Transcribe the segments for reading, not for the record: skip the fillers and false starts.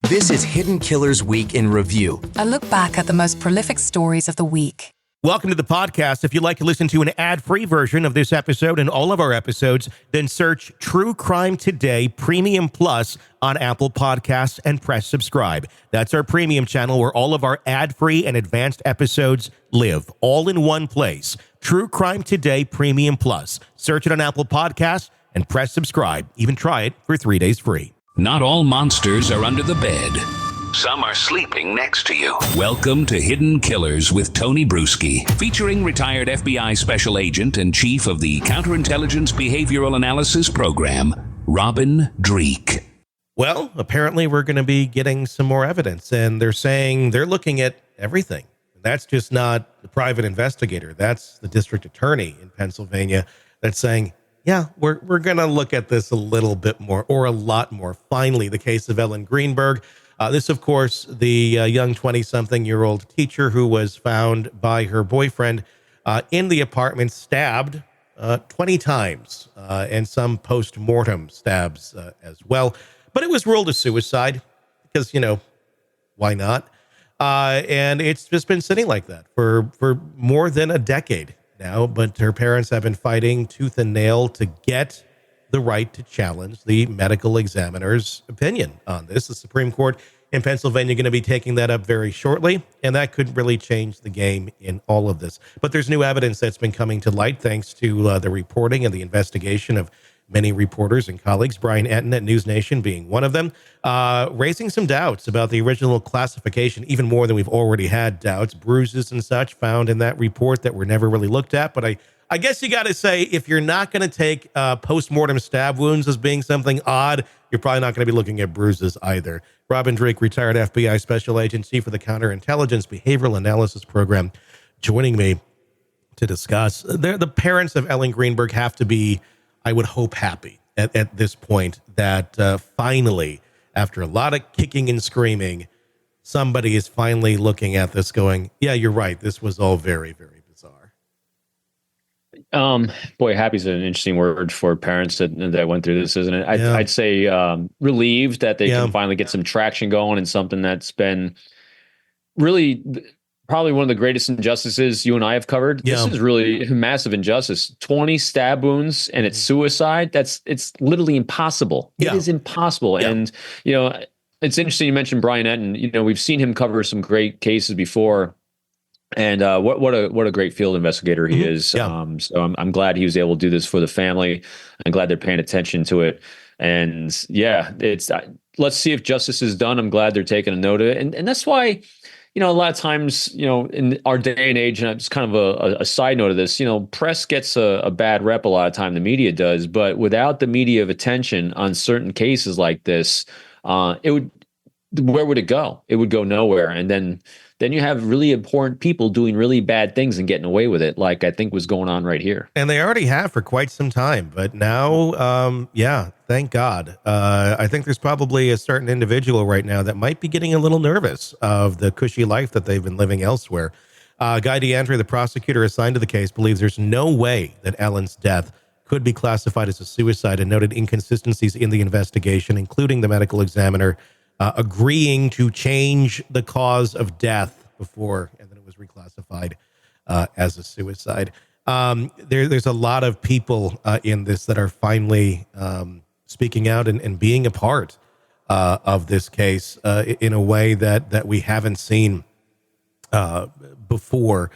This is Hidden Killers Week in Review. A look back at the most prolific stories of the week. Welcome to the podcast. If you'd like to listen to an ad-free version of this episode and all of our episodes, then search True Crime Today Premium Plus on Apple Podcasts and press subscribe. That's our premium channel where all of our ad-free and advanced episodes live, all in one place. True Crime Today Premium Plus. Search it on Apple Podcasts and press subscribe. Even try it for 3 days free. Not all monsters are under the bed. Some are sleeping next to you. Welcome to Hidden Killers with Tony Brueski, featuring retired FBI Special Agent and Chief of the Counterintelligence Behavioral Analysis Program, Robin Dreeke. Well, apparently we're going to be getting some more evidence, and they're saying they're looking at everything. That's just not the private investigator. That's the district attorney in Pennsylvania that's saying, yeah, we're going to look at this a little bit more, or a lot more. Finally, the case of Ellen Greenberg. This, of course, the young 20-something-year-old teacher who was found by her boyfriend in the apartment, stabbed 20 times, and some post-mortem stabs as well. But it was ruled a suicide because, why not? And it's just been sitting like that for more than a decade now. But her parents have been fighting tooth and nail to get the right to challenge the medical examiner's opinion on this. The Supreme Court in Pennsylvania going to be taking that up very shortly, and that could really change the game in all of this. But there's new evidence that's been coming to light thanks to the reporting and the investigation of many reporters and colleagues, Brian Etten at News Nation being one of them, raising some doubts about the original classification, even more than we've already had doubts. Bruises and such found in that report that were never really looked at. But I guess you got to say, if you're not going to take post-mortem stab wounds as being something odd, you're probably not going to be looking at bruises either. Robin Dreeke, retired FBI Special Agent, Chief of the Counterintelligence Behavioral Analysis Program, joining me to discuss. The parents of Ellen Greenberg have to be, I would hope, happy at this point that finally, after a lot of kicking and screaming, somebody is finally looking at this going, yeah, you're right. This was all very, very bizarre. Boy, happy is an interesting word for parents that went through this, isn't it? I'd say relieved that they can finally get some traction going and something that's been really probably one of the greatest injustices you and I have covered. This is really a massive injustice. 20 stab wounds and it's suicide. It's literally impossible. It is impossible. Yeah. And, it's interesting you mentioned Brian Etten. We've seen him cover some great cases before. And what a great field investigator he is. So I'm glad he was able to do this for the family. I'm glad they're paying attention to it. And let's see if justice is done. I'm glad they're taking a note of it. And that's why, a lot of times, in our day and age, and it's kind of a side note of this, press gets a bad rep a lot of time, the media does, but without the media of attention on certain cases like this, where would it go? It would go nowhere. And then you have really important people doing really bad things and getting away with it, like I think was going on right here. And they already have for quite some time. But now, thank God. I think there's probably a certain individual right now that might be getting a little nervous of the cushy life that they've been living elsewhere. Guy DeAndre, the prosecutor assigned to the case, believes there's no way that Ellen's death could be classified as a suicide and noted inconsistencies in the investigation, including the medical examiner agreeing to change the cause of death before, and then it was reclassified as a suicide. There's a lot of people in this that are finally speaking out and being a part of this case in a way that we haven't seen before.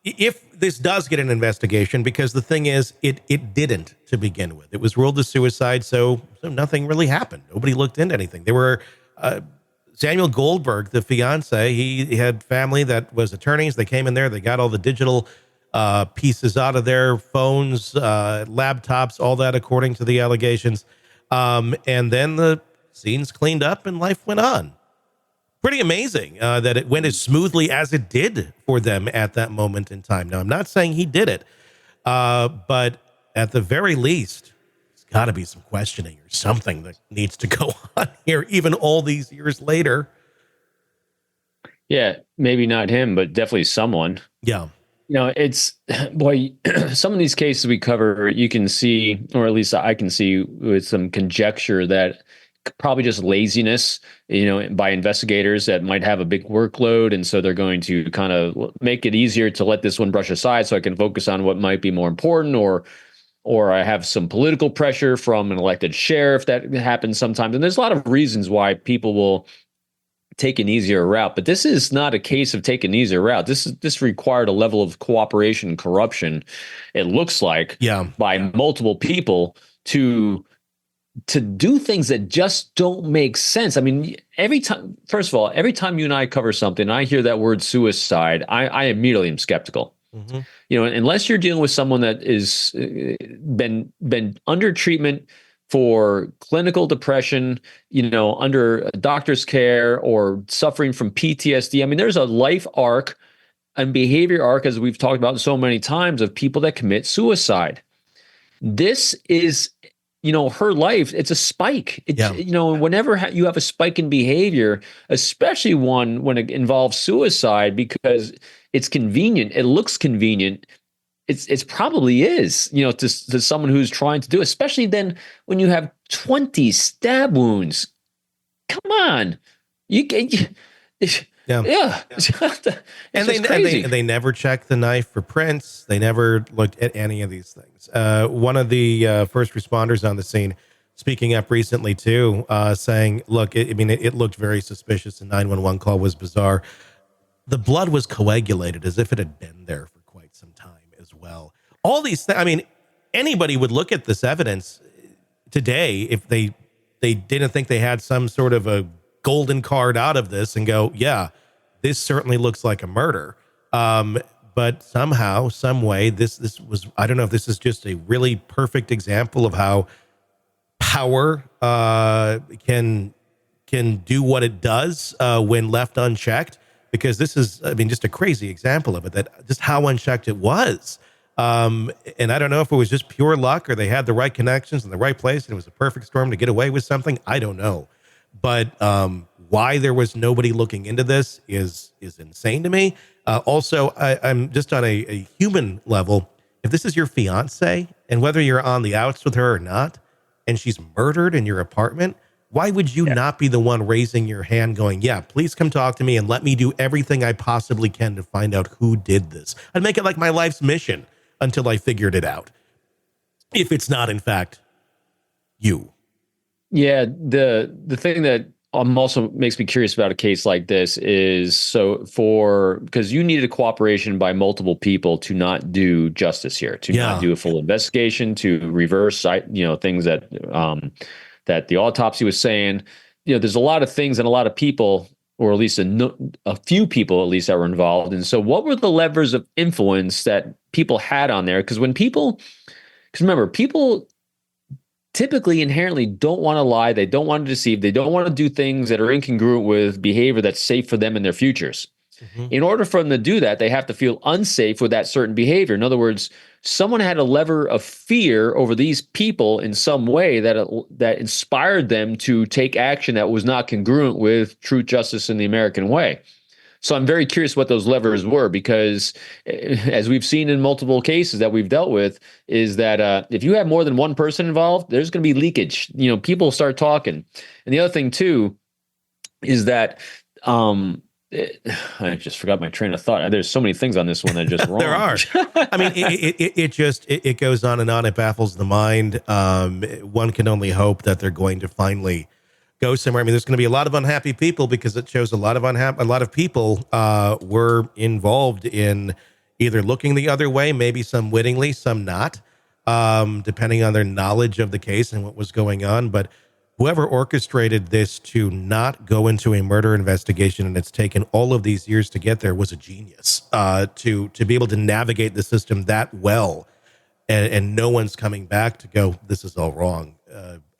If this does get an investigation, because the thing is, it didn't to begin with. It was ruled a suicide, so nothing really happened. Nobody looked into anything. There were Samuel Goldberg, the fiance, he had family that was attorneys. They came in there, they got all the digital pieces out of their phones, laptops, all that according to the allegations. And then the scenes cleaned up and life went on. Pretty amazing that it went as smoothly as it did for them at that moment in time. Now, I'm not saying he did it, but at the very least, there's got to be some questioning or something that needs to go on here, even all these years later. Yeah, maybe not him, but definitely someone. Yeah. It's, boy, some of these cases we cover, you can see, or at least I can see with some conjecture that probably just laziness, by investigators that might have a big workload. And so they're going to kind of make it easier to let this one brush aside so I can focus on what might be more important, or I have some political pressure from an elected sheriff. That happens sometimes. And there's a lot of reasons why people will take an easier route, but this is not a case of taking an easier route. This required a level of cooperation and corruption, it looks like, by multiple people to do things that just don't make sense. I mean, first of all, every time you and I cover something, I hear that word suicide, I immediately am skeptical. Mm-hmm. Unless you're dealing with someone that is been under treatment for clinical depression, under a doctor's care, or suffering from PTSD. I mean, there's a life arc and behavior arc, as we've talked about so many times, of people that commit suicide. This is, her life, it's a spike. Whenever you have a spike in behavior, especially when it involves suicide, because it's convenient, it looks convenient, it's probably is, to someone who's trying to do, especially then when you have 20 stab wounds. Come on. And they never checked the knife for prints. They never looked at any of these things. One of the first responders on the scene, speaking up recently too, saying, look, it looked very suspicious. The 911 call was bizarre. The blood was coagulated as if it had been there for quite some time as well. All these things, I mean, anybody would look at this evidence today if they didn't think they had some sort of a golden card out of this and go, yeah, this certainly looks like a murder. But somehow, some way, this was, I don't know if this is just a really perfect example of how power can do what it does when left unchecked. Because this is, just a crazy example of it, that just how unchecked it was. And I don't know if it was just pure luck or they had the right connections in the right place and it was a perfect storm to get away with something. I don't know. But why there was nobody looking into this is insane to me. Also, I'm just on a human level. If this is your fiance, and whether you're on the outs with her or not, and she's murdered in your apartment, why would you not be the one raising your hand going, yeah, please come talk to me and let me do everything I possibly can to find out who did this? I'd make it like my life's mission until I figured it out. If it's not, in fact, you. Yeah, the thing that also makes me curious about a case like this is because you needed cooperation by multiple people to not do justice here, to not do a full investigation, to reverse, things that the autopsy was saying. There's a lot of things and a lot of people, or at least a few people at least, that were involved. And so what were the levers of influence that people had on there? Because remember, people typically inherently don't want to lie. They don't want to deceive. They don't want to do things that are incongruent with behavior that's safe for them in their futures. Mm-hmm. In order for them to do that, they have to feel unsafe with that certain behavior. In other words, someone had a lever of fear over these people in some way that inspired them to take action that was not congruent with truth, justice, and the American way. So I'm very curious what those levers were, because as we've seen in multiple cases that we've dealt with, is that if you have more than one person involved, there's going to be leakage. People start talking. And the other thing too is that I just forgot my train of thought. There's so many things on this one that are just wrong. There are. It goes on and on. It baffles the mind. One can only hope that they're going to finally go somewhere. There's going to be a lot of unhappy people, because it shows a lot of people were involved in either looking the other way, maybe some wittingly, some not, depending on their knowledge of the case and what was going on. But whoever orchestrated this to not go into a murder investigation, and it's taken all of these years to get there, was a genius. To be able to navigate the system that well, and no one's coming back to go, this is all wrong.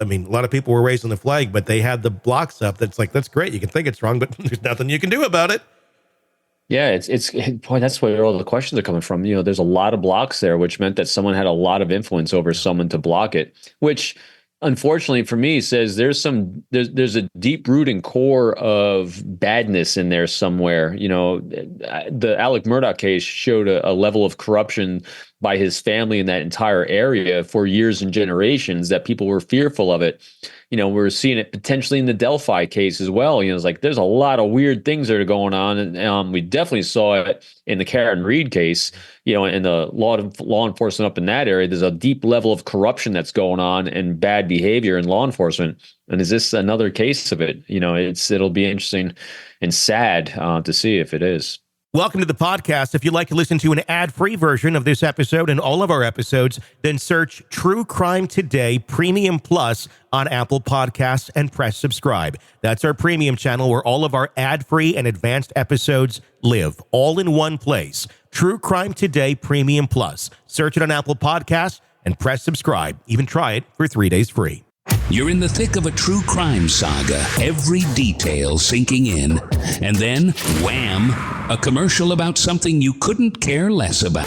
A lot of people were raising the flag, but they had the blocks up. That's like, that's great. You can think it's wrong, but there's nothing you can do about it. Yeah, boy, that's where all the questions are coming from. There's a lot of blocks there, which meant that someone had a lot of influence over someone to block it, which unfortunately for me says there's a deep rooting core of badness in there somewhere. The Alec Murdaugh case showed a level of corruption by his family in that entire area for years and generations, that people were fearful of it. We're seeing it potentially in the Delphi case as well. It's like there's a lot of weird things that are going on, and we definitely saw it in the Karen Reed case. And the law enforcement up in that area, there's a deep level of corruption that's going on and bad behavior in law enforcement. And is this another case of it? It'll be interesting and sad to see if it is. Welcome to the podcast. If you'd like to listen to an ad-free version of this episode and all of our episodes, then search True Crime Today Premium Plus on Apple Podcasts and press subscribe. That's our premium channel where all of our ad-free and advanced episodes live, all in one place. True Crime Today Premium Plus. Search it on Apple Podcasts and press subscribe. Even try it for 3 days free. You're in the thick of a true crime saga, every detail sinking in, and then, wham, a commercial about something you couldn't care less about.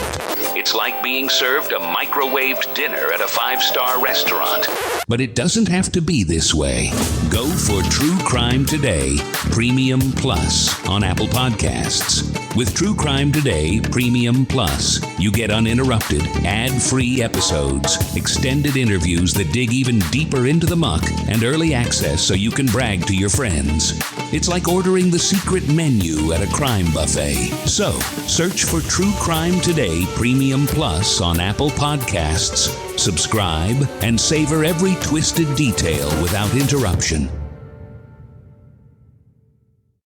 It's like being served a microwaved dinner at a 5-star restaurant. But it doesn't have to be this way. Go for True Crime Today Premium Plus on Apple Podcasts. With True Crime Today Premium Plus, you get uninterrupted, ad-free episodes, extended interviews that dig even deeper into the muck, and early access so you can brag to your friends. It's like ordering the secret menu at a crime buffet. So, search for True Crime Today Premium Plus on Apple Podcasts, subscribe, and savor every twisted detail without interruption.